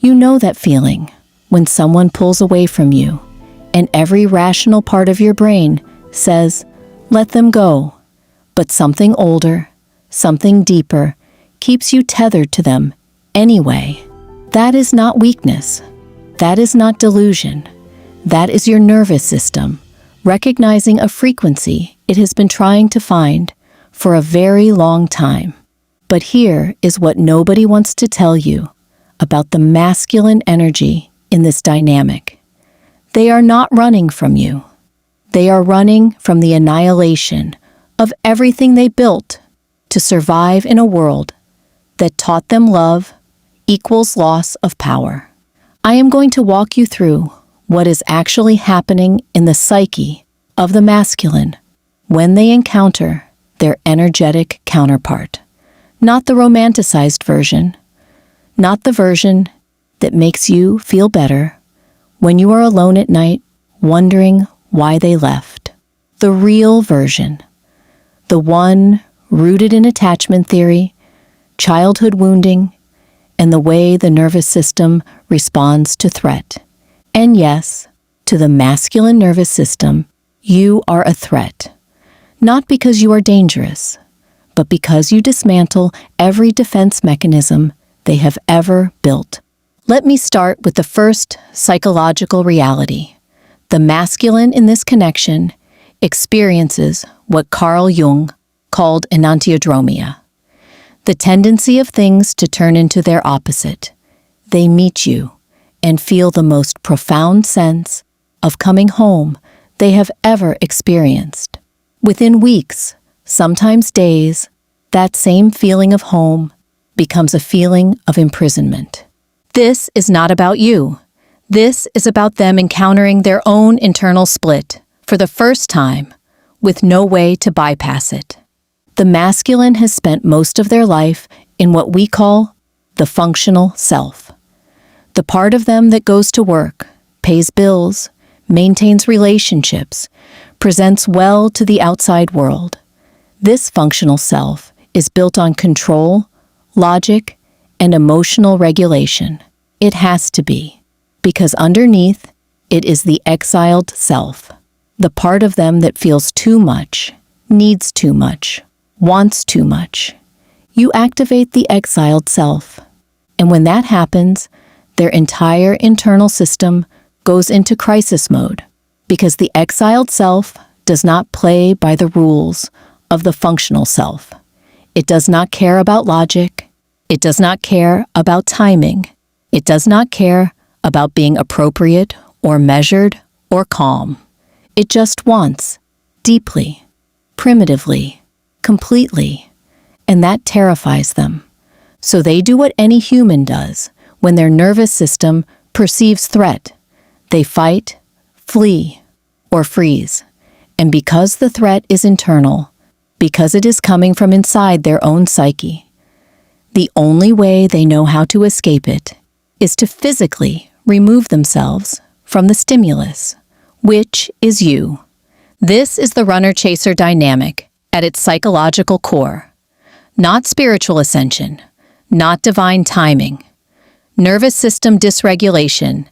You know that feeling when someone pulls away from you and every rational part of your brain says, let them go. But something older, something deeper, keeps you tethered to them anyway. That is not weakness. That is not delusion. That is your nervous system recognizing a frequency it has been trying to find for a very long time. But here is what nobody wants to tell you about the masculine energy in this dynamic. They are not running from you. They are running from the annihilation of everything they built to survive in a world that taught them love equals loss of power. I am going to walk you through what is actually happening in the psyche of the masculine when they encounter their energetic counterpart. Not the romanticized version, not the version that makes you feel better when you are alone at night wondering why they left. The real version, the one rooted in attachment theory, childhood wounding, and the way the nervous system responds to threat. And yes, to the masculine nervous system, you are a threat. Not because you are dangerous, but because you dismantle every defense mechanism they have ever built. Let me start with the first psychological reality. The masculine in this connection experiences what Carl Jung called enantiodromia, the tendency of things to turn into their opposite. They meet you and feel the most profound sense of coming home they have ever experienced. Within weeks, sometimes days, that same feeling of home becomes a feeling of imprisonment. This is not about you. This is about them encountering their own internal split for the first time with no way to bypass it. The masculine has spent most of their life in what we call the functional self. The part of them that goes to work, pays bills, maintains relationships, presents well to the outside world. This functional self is built on control, logic, and emotional regulation. It has to be, because underneath, it is the exiled self, the part of them that feels too much, needs too much, wants too much. You activate the exiled self, and when that happens, their entire internal system goes into crisis mode, because the exiled self does not play by the rules of the functional self. It does not care about logic. It does not care about timing. It does not care about being appropriate or measured or calm. It just wants, deeply, primitively, completely, and that terrifies them. So they do what any human does when their nervous system perceives threat. They fight, flee, or freeze. And because the threat is internal, because it is coming from inside their own psyche, the only way they know how to escape it is to physically remove themselves from the stimulus, which is you. This is the runner-chaser dynamic at its psychological core. Not spiritual ascension, not divine timing, nervous system dysregulation,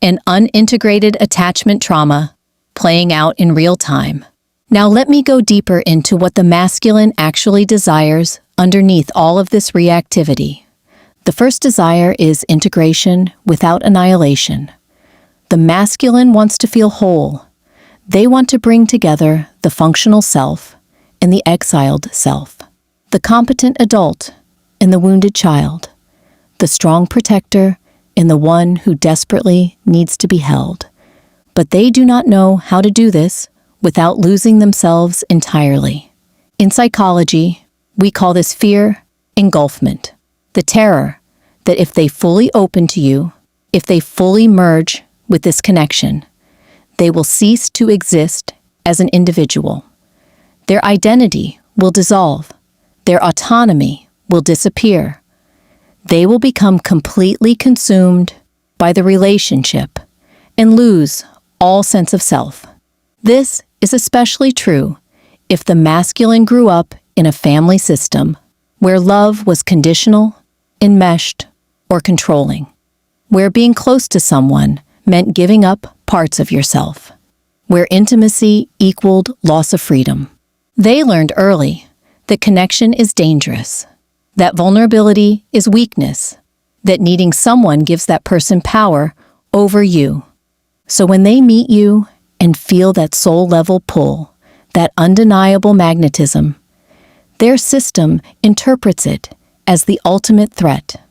and unintegrated attachment trauma playing out in real time. Now let me go deeper into what the masculine actually desires underneath all of this reactivity. The first desire is integration without annihilation. The masculine wants to feel whole. They want to bring together the functional self and the exiled self, the competent adult and the wounded child, the strong protector and the one who desperately needs to be held. But they do not know how to do this without losing themselves entirely. In psychology, we call this fear engulfment, the terror that if they fully open to you, if they fully merge with this connection, they will cease to exist as an individual. Their identity will dissolve. Their autonomy will disappear. They will become completely consumed by the relationship and lose all sense of self. This is especially true if the masculine grew up in a family system where love was conditional, enmeshed, or controlling. where being close to someone meant giving up parts of yourself, where intimacy equaled loss of freedom. They learned early that connection is dangerous, that vulnerability is weakness, that needing someone gives that person power over you. So when they meet you and feel that soul-level pull, that undeniable magnetism, their system interprets it as the ultimate threat,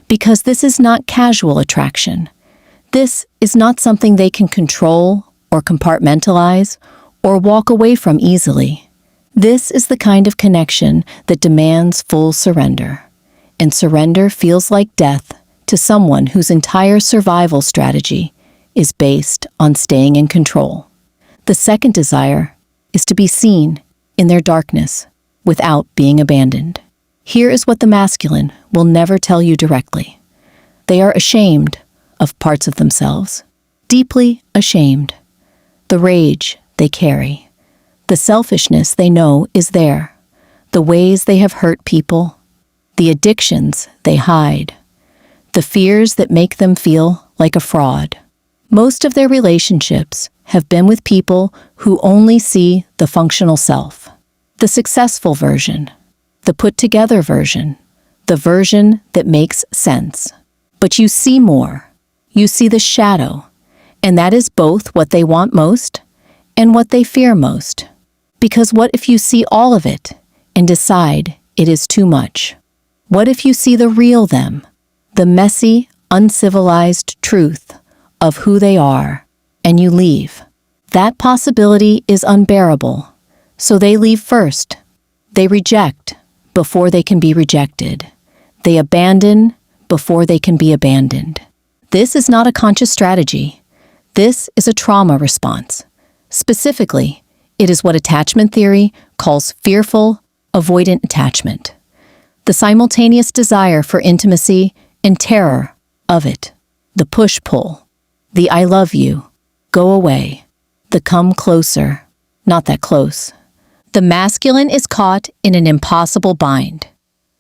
because this is not casual attraction. This is not something they can control or compartmentalize or walk away from easily. This is the kind of connection that demands full surrender, and surrender feels like death to someone whose entire survival strategy is based on staying in control. The second desire is to be seen in their darkness without being abandoned. Here is what the masculine will never tell you directly. They are ashamed of parts of themselves, deeply ashamed. The rage they carry, the selfishness they know is there, the ways they have hurt people, the addictions they hide, the fears that make them feel like a fraud. Most of their relationships have been with people who only see the functional self, the successful version, the put-together version, the version that makes sense. But you see more. You see the shadow, and that is both what they want most and what they fear most. Because what if you see all of it and decide it is too much? What if you see the real them, the messy, uncivilized truth of who they are, and you leave? That possibility is unbearable, so they leave first. They reject before they can be rejected. They abandon before they can be abandoned. This is not a conscious strategy. This is a trauma response. Specifically, it is what attachment theory calls fearful, avoidant attachment. The simultaneous desire for intimacy and terror of it. The push-pull. The I love you. Go away. The come closer. Not that close. The masculine is caught in an impossible bind.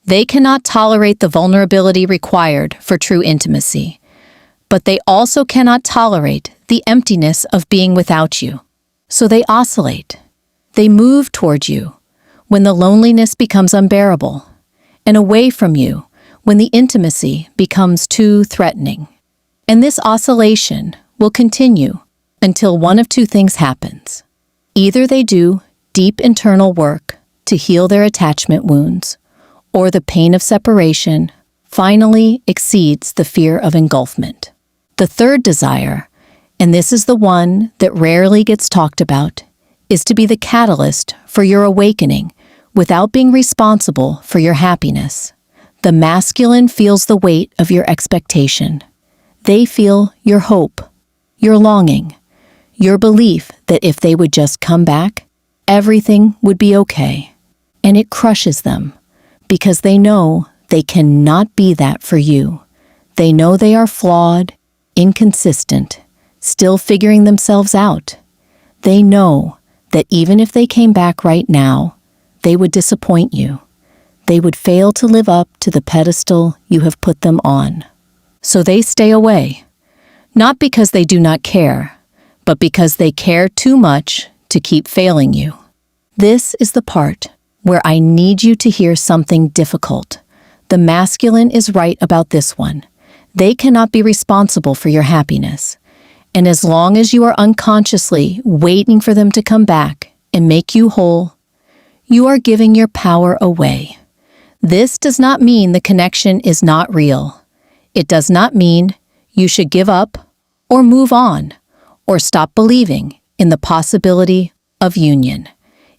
They cannot tolerate the vulnerability required for true intimacy, but they also cannot tolerate the emptiness of being without you. So they oscillate. They move toward you when the loneliness becomes unbearable, and away from you when the intimacy becomes too threatening. And this oscillation will continue until one of two things happens. Either they do deep internal work to heal their attachment wounds, or the pain of separation finally exceeds the fear of engulfment. The third desire, and this is the one that rarely gets talked about, is to be the catalyst for your awakening without being responsible for your happiness. The masculine feels the weight of your expectation. They feel your hope, your longing, your belief that if they would just come back, everything would be okay. And it crushes them because they know they cannot be that for you. They know they are flawed, inconsistent, still figuring themselves out. They know that even if they came back right now, they would disappoint you. They would fail to live up to the pedestal you have put them on. So they stay away, not because they do not care, but because they care too much to keep failing you. This is the part where I need you to hear something difficult. The masculine is right about this one. They cannot be responsible for your happiness. And as long as you are unconsciously waiting for them to come back and make you whole, you are giving your power away. This does not mean the connection is not real. It does not mean you should give up or move on or stop believing in the possibility of union.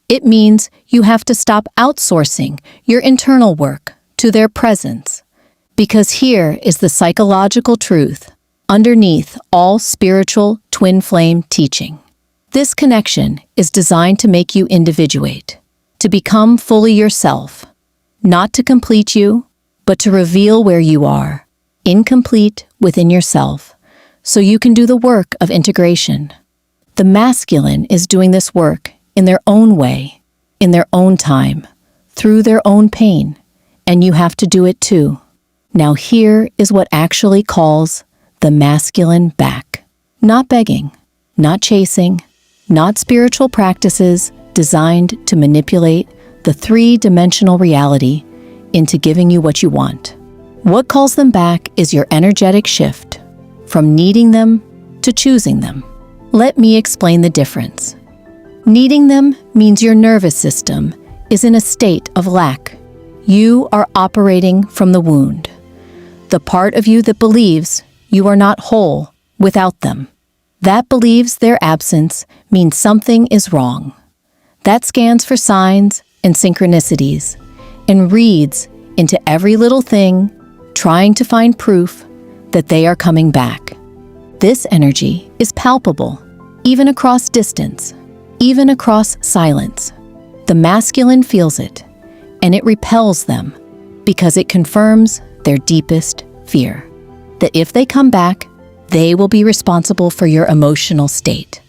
It means you have to stop outsourcing your internal work to their presence. Because here is the psychological truth underneath all spiritual twin flame teaching. This connection is designed to make you individuate, to become fully yourself, not to complete you, but to reveal where you are, incomplete within yourself, so you can do the work of integration. The masculine is doing this work in their own way, in their own time, through their own pain, and you have to do it too. Now here is what actually calls the masculine back. Not begging, not chasing, not spiritual practices designed to manipulate the three-dimensional reality into giving you what you want. What calls them back is your energetic shift from needing them to choosing them. Let me explain the difference. Needing them means your nervous system is in a state of lack. You are operating from the wound, the part of you that believes you are not whole without them. That believes their absence means something is wrong. That scans for signs and synchronicities and reads into every little thing, trying to find proof that they are coming back. This energy is palpable, even across distance, even across silence. The masculine feels it, and it repels them because it confirms their deepest fear, that if they come back, they will be responsible for your emotional state,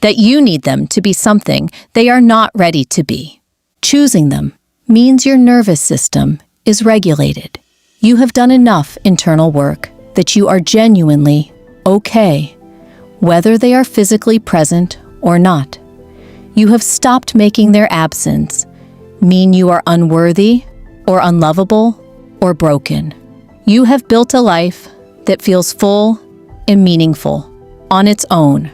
that you need them to be something they are not ready to be. Choosing them means your nervous system is regulated. You have done enough internal work that you are genuinely okay, whether they are physically present or not. You have stopped making their absence mean you are unworthy or unlovable or broken. You have built a life that feels full and meaningful on its own.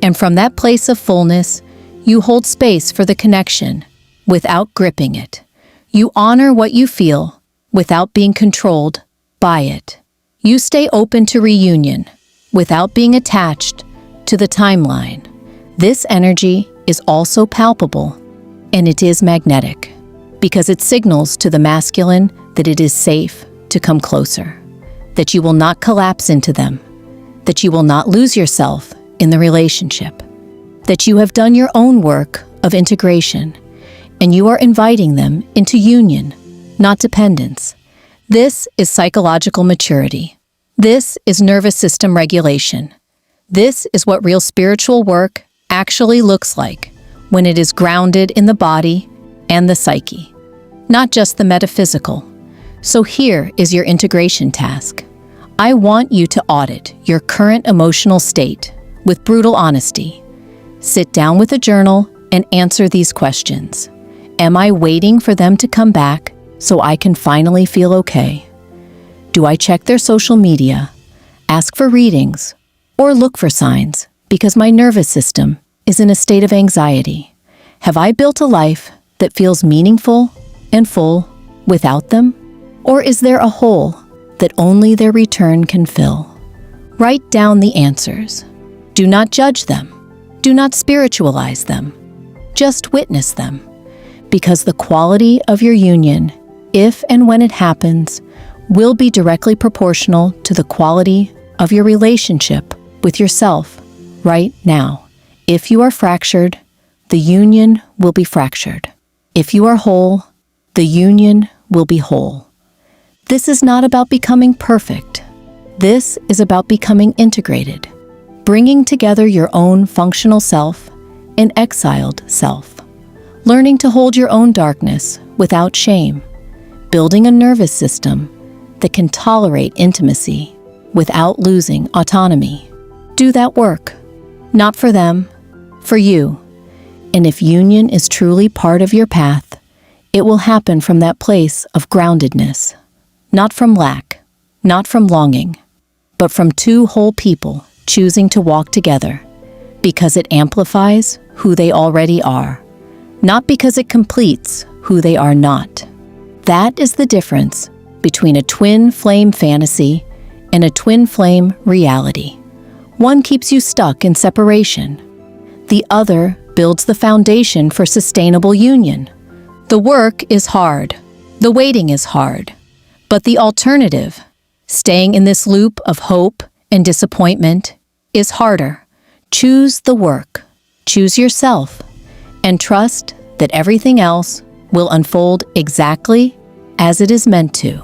And from that place of fullness, you hold space for the connection without gripping it. You honor what you feel without being controlled by it. You stay open to reunion without being attached to the timeline. This energy is also palpable, and it is magnetic, because it signals to the masculine that it is safe to come closer, that you will not collapse into them, that you will not lose yourself in the relationship, that you have done your own work of integration, and you are inviting them into union, not dependence. This is psychological maturity. This is nervous system regulation. This is what real spiritual work actually looks like when it is grounded in the body and the psyche, not just the metaphysical. So here is your integration task. I want you to audit your current emotional state with brutal honesty. Sit down with a journal and answer these questions. Am I waiting for them to come back so I can finally feel okay? Do I check their social media, ask for readings, or look for signs because my nervous system is in a state of anxiety? Have I built a life that feels meaningful and full without them? Or is there a hole that only their return can fill? Write down the answers. Do not judge them. Do not spiritualize them. Just witness them. Because the quality of your union, if and when it happens, will be directly proportional to the quality of your relationship with yourself right now. If you are fractured, the union will be fractured. If you are whole, the union will be whole. This is not about becoming perfect. This is about becoming integrated, bringing together your own functional self and exiled self, learning to hold your own darkness without shame, building a nervous system that can tolerate intimacy without losing autonomy. Do that work, not for them, for you. And if union is truly part of your path, it will happen from that place of groundedness, not from lack, not from longing, but from two whole people choosing to walk together because it amplifies who they already are, not because it completes who they are not. That is the difference between a twin flame fantasy and a twin flame reality. One keeps you stuck in separation. The other builds the foundation for sustainable union. The work is hard. The waiting is hard. But the alternative, staying in this loop of hope and disappointment, is harder. Choose the work. Choose yourself. And trust that everything else will unfold exactly as it is meant to.